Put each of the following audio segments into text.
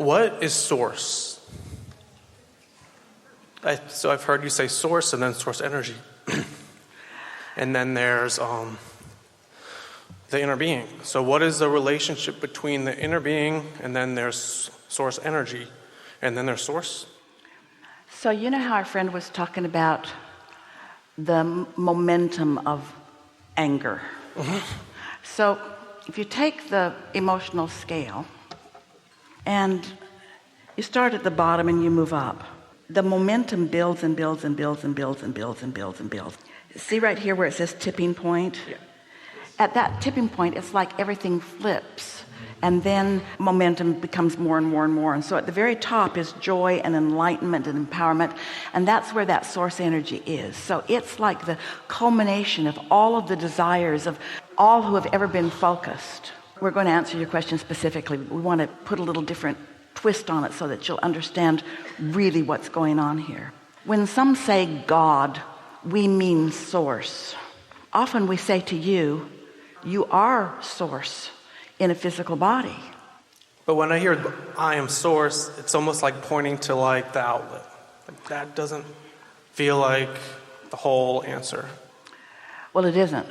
What is source? So I've heard you say source and then source energy. And then there's the inner being. So what is the relationship between the inner being and then there's source energy and then there's source? So you know how our friend was talking about the momentum of anger. Mm-hmm. So if you take the emotional scale and you start at the bottom and you move up, the momentum builds and builds and builds and builds and builds and builds and builds. See right here where it says tipping point? Yeah. At that tipping point, it's like everything flips, and then momentum becomes more and more and more. And so at the very top is joy and enlightenment and empowerment, and that's where that source energy is. So it's like the culmination of all of the desires of all who have ever been focused. We're going to answer your question specifically. We want to put a little different twist on it so that you'll understand really what's going on here. When some say God, we mean source. Often we say to you, you are source in a physical body. But when I hear I am source, it's almost like pointing to like the outlet. Like that doesn't feel like the whole answer. Well, it isn't.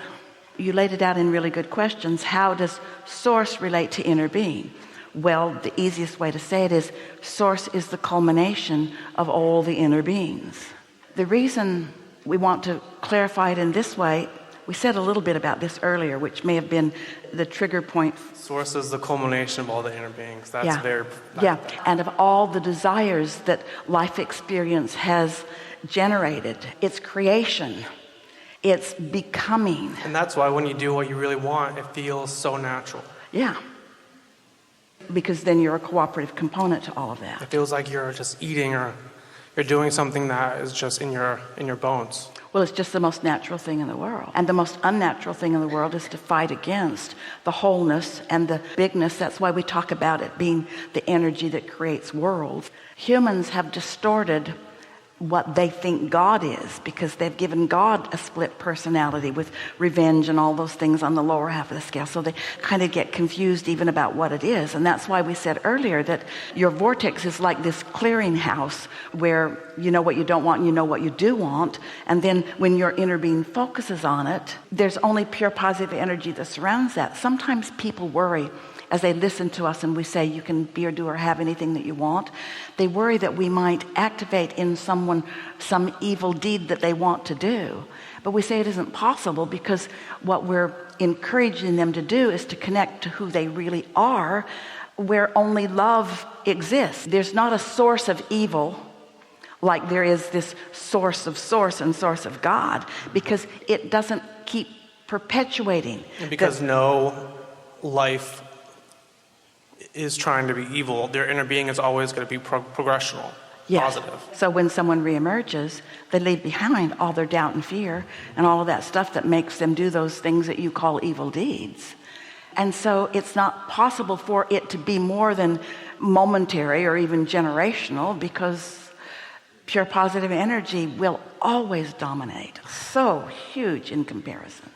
You laid it out in really good questions. How does source relate to inner being? Well, the easiest way to say it is source is the culmination of all the inner beings. The reason we want to clarify it in this way, we said a little bit about this earlier, which may have been the trigger point. Source is the culmination of all the inner beings. That's and of all the desires that life experience has generated. It's creation. It's becoming. And that's why when you do what you really want, it feels so natural. Yeah. Because then you're a cooperative component to all of that. It feels like you're just eating or you're doing something that is just in your bones. Well, it's just the most natural thing in the world. And the most unnatural thing in the world is to fight against the wholeness and the bigness. That's why we talk about it being the energy that creates worlds. Humans have distorted what they think God is, because they've given God a split personality with revenge and all those things on the lower half of the scale. So they kind of get confused even about what it is. And that's why we said earlier that your vortex is like this clearinghouse where you know what you don't want and you know what you do want. And then when your inner being focuses on it, there's only pure positive energy that surrounds that. Sometimes people worry as they listen to us and we say you can be or do or have anything that you want. They worry that we might activate in someone some evil deed that they want to do. But we say it isn't possible, because what we're encouraging them to do is to connect to who they really are, where only love exists. There's not a source of evil like there is this source of source and source of God, because it doesn't keep perpetuating. And because no life is trying to be evil, their inner being is always going to be progressional, positive. So when someone reemerges, they leave behind all their doubt and fear and all of that stuff that makes them do those things that you call evil deeds. And so it's not possible for it to be more than momentary or even generational, because pure positive energy will always dominate. So huge in comparison.